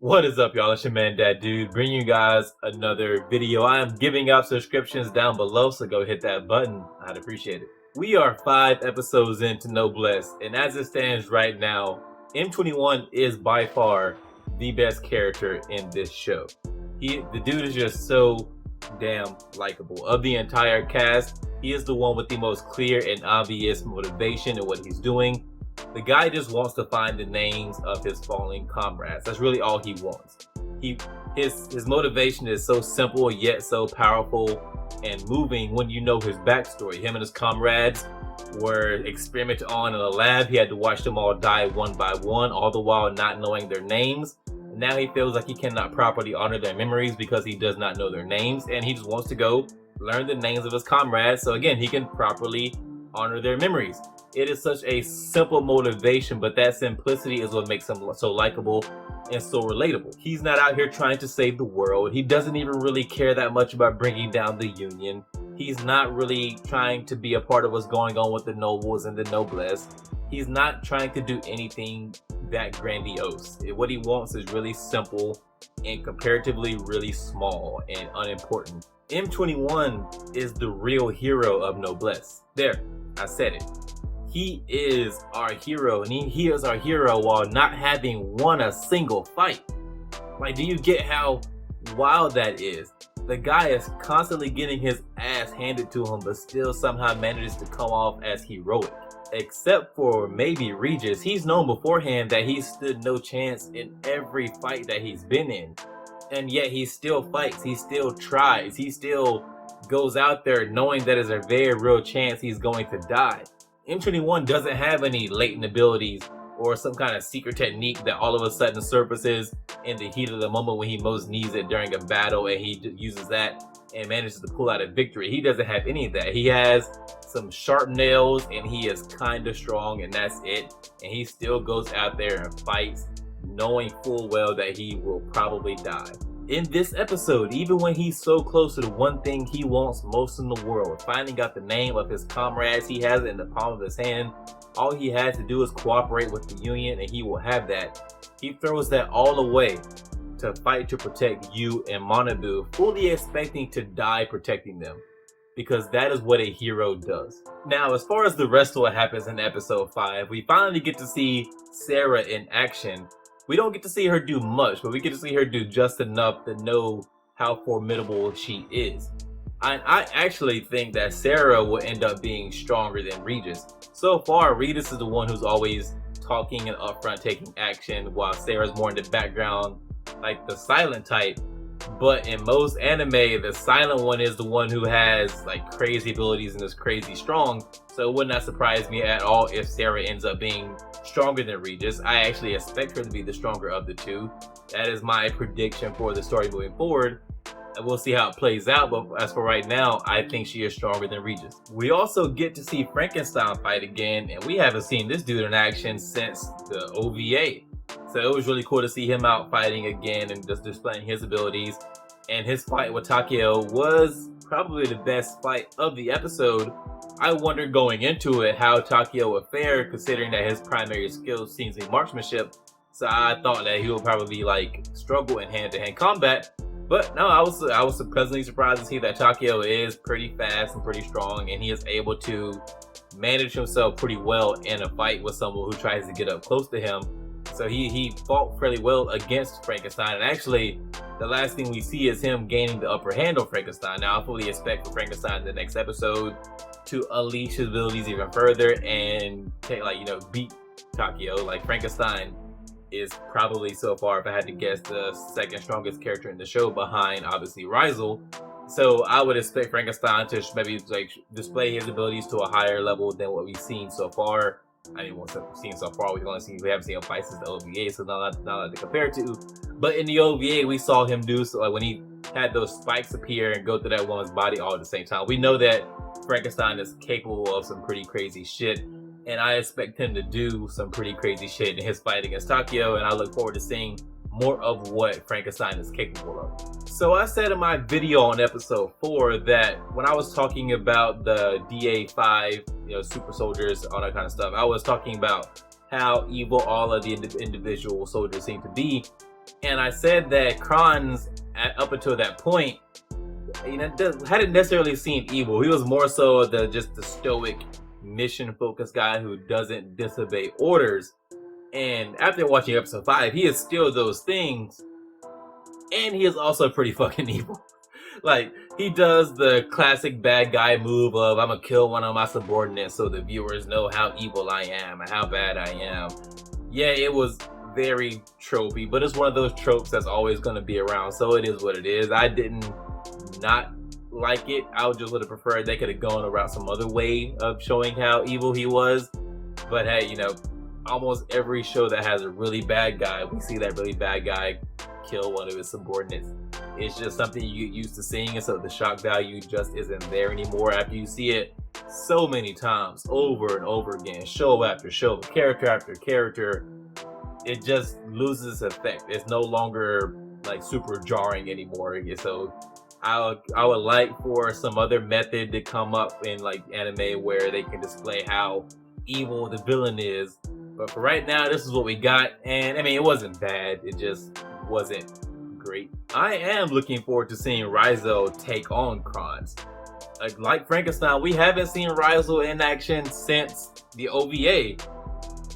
What is up, y'all? It's your man, That Dude, bringing you guys another video. I am giving out subscriptions down below, so go hit that button. I'd appreciate it. We are 5 episodes into Noblesse, and as it stands right now, M21 is by far the best character in this show. The dude is just so damn likable. Of the entire cast, he is the one with the most clear and obvious motivation in what he's doing. The guy just wants to find the names of his fallen comrades. That's really all he wants. His motivation is so simple yet so powerful and moving when you know his backstory. Him and his comrades were experimented on in a lab. He had to watch them all die one by one, all the while not knowing their names. Now he feels like he cannot properly honor their memories because he does not know their names, and he just wants to go learn the names of his comrades so again he can properly honor their memories. It is such a simple motivation, but that simplicity is what makes him so likable and so relatable. He's not out here trying to save the world. He doesn't even really care that much about bringing down the Union. He's not really trying to be a part of what's going on with the nobles and the noblesse. He's not trying to do anything that grandiose. What he wants is really simple and comparatively really small and unimportant. M21 is the real hero of Noblesse. There, I said it. He is our hero, and he is our hero while not having won a single fight. Like, do you get how wild that is? The guy is constantly getting his ass handed to him, but still somehow manages to come off as heroic. Except for maybe Regis. He's known beforehand that he stood no chance in every fight that he's been in. And yet he still fights, he still tries, he still goes out there knowing that there's a very real chance he's going to die. M21 doesn't have any latent abilities or some kind of secret technique that all of a sudden surfaces in the heat of the moment when he most needs it during a battle, and he uses that and manages to pull out a victory. He doesn't have any of that. He has some sharp nails and he is kind of strong, and that's it. And he still goes out there and fights, knowing full well that he will probably die. In this episode, even when he's so close to the one thing he wants most in the world, finding out the name of his comrades, he has it in the palm of his hand. All he has to do is cooperate with the Union and he will have that. He throws that all away to fight to protect you and Manabu, fully expecting to die protecting them, because that is what a hero does. Now, as far as the rest of what happens in episode 5, we finally get to see Sarah in action. We don't get to see her do much, but we get to see her do just enough to know how formidable she is. I actually think that Sarah will end up being stronger than Regis. So far, Regis is the one who's always talking and upfront taking action, while Sarah's more in the background, like the silent type. But in most anime, the silent one is the one who has like crazy abilities and is crazy strong. So it would not surprise me at all if Sarah ends up being stronger than Regis. I actually expect her to be the stronger of the two. That is my prediction for the story moving forward. And we'll see how it plays out, but as for right now, I think she is stronger than Regis. We also get to see Frankenstein fight again, and we haven't seen this dude in action since the OVA. So it was really cool to see him out fighting again and just displaying his abilities. And his fight with Takeo was probably the best fight of the episode. I wondered going into it how Takeo would fare, considering that his primary skill seems to be marksmanship. So I thought that he would probably like struggle in hand-to-hand combat. But no, I was pleasantly surprised to see that Takeo is pretty fast and pretty strong, and he is able to manage himself pretty well in a fight with someone who tries to get up close to him. So he fought fairly well against Frankenstein, and actually the last thing we see is him gaining the upper hand on Frankenstein. Now I fully expect for Frankenstein in the next episode to unleash his abilities even further and take, beat Takeo. Like, Frankenstein is probably, so far, if I had to guess, the second strongest character in the show behind obviously Rizel. So I would expect Frankenstein to maybe like display his abilities to a higher level than what we've seen so far. I mean, what we've seen so far, we haven't seen him fight since the OVA, so not to compare to. But in the OVA, we saw him do so, like when he had those spikes appear and go through that woman's body all at the same time. We know that Frankenstein is capable of some pretty crazy shit, and I expect him to do some pretty crazy shit in his fight against Takeo, and I look forward to seeing more of what Frankenstein is capable of. So I said in my video on episode 4 that when I was talking about the DA5, super soldiers, all that kind of stuff, I was talking about how evil all of the individual soldiers seem to be. And I said that Kron's, up until that point, hadn't necessarily seen evil. He was more so just the stoic, mission-focused guy who doesn't disobey orders. And after watching episode 5, he is still those things, and he is also pretty fucking evil. Like, he does the classic bad guy move of, I'm gonna kill one of my subordinates so the viewers know how evil I am and how bad I am. Yeah, it was very tropey, but it's one of those tropes that's always gonna be around, so it is what it is. I didn't not like it. I would just would have preferred they could have gone around some other way of showing how evil he was. But hey, almost every show that has a really bad guy, we see that really bad guy kill one of his subordinates. It's just something you get used to seeing, and so the shock value just isn't there anymore after you see it so many times over and over again, show after show, character after character. It just loses effect. It's no longer like super jarring anymore. So I would like for some other method to come up in like anime where they can display how evil the villain is. But for right now, this is what we got. And I mean, it wasn't bad. It just wasn't great. I am looking forward to seeing Rizzo take on Kron's. Like Frankenstein, we haven't seen Rizzo in action since the OVA.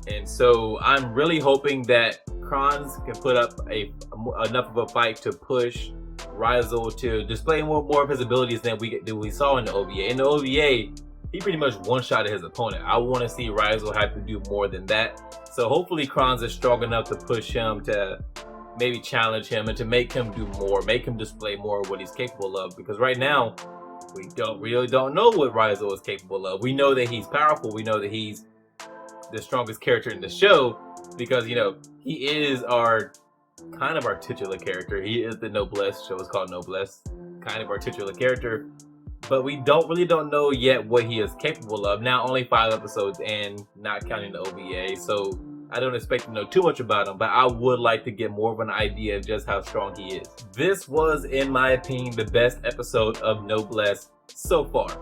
And so I'm really hoping that Kron's can put up enough of a fight to push Rizzo to display more of his abilities than we saw in the OVA. In the OVA, he pretty much one-shotted his opponent. I want to see Rizzo have to do more than that. So hopefully Kron's is strong enough to push him to maybe challenge him and to make him do more, make him display more of what he's capable of. Because right now, we really don't know what Rizzo is capable of. We know that he's powerful. We know that he's the strongest character in the show because, he is our titular character. He is the Noblesse. Show is called Noblesse. Kind of our titular character. But we don't know yet what he is capable of. Now, only 5 episodes in, not counting the OVA. So I don't expect to know too much about him, but I would like to get more of an idea of just how strong he is. This was, in my opinion, the best episode of Noblesse so far.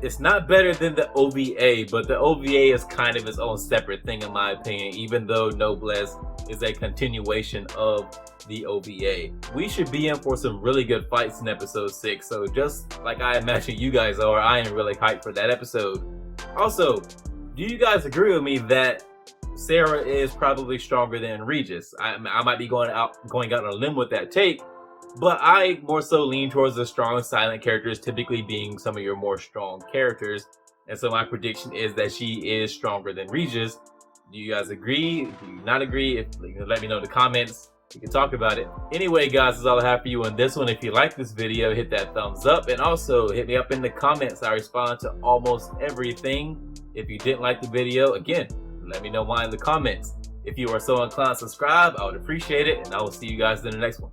It's not better than the OVA, but the OVA is kind of its own separate thing in my opinion, even though Noblesse is a continuation of the OVA. We should be in for some really good fights in episode 6, so just like I imagine you guys are, I am really hyped for that episode. Also, do you guys agree with me that Sarah is probably stronger than Regis? I might be going out on a limb with that take, but I more so lean towards the strong silent characters typically being some of your more strong characters. And so my prediction is that she is stronger than Regis. Do you guys agree? Do you not agree? Let me know in the comments. We can talk about it. Anyway, guys, that's all I have for you on this one. If you like this video, hit that thumbs up. And also, hit me up in the comments. I respond to almost everything. If you didn't like the video, again, let me know why in the comments. If you are so inclined to subscribe, I would appreciate it. And I will see you guys in the next one.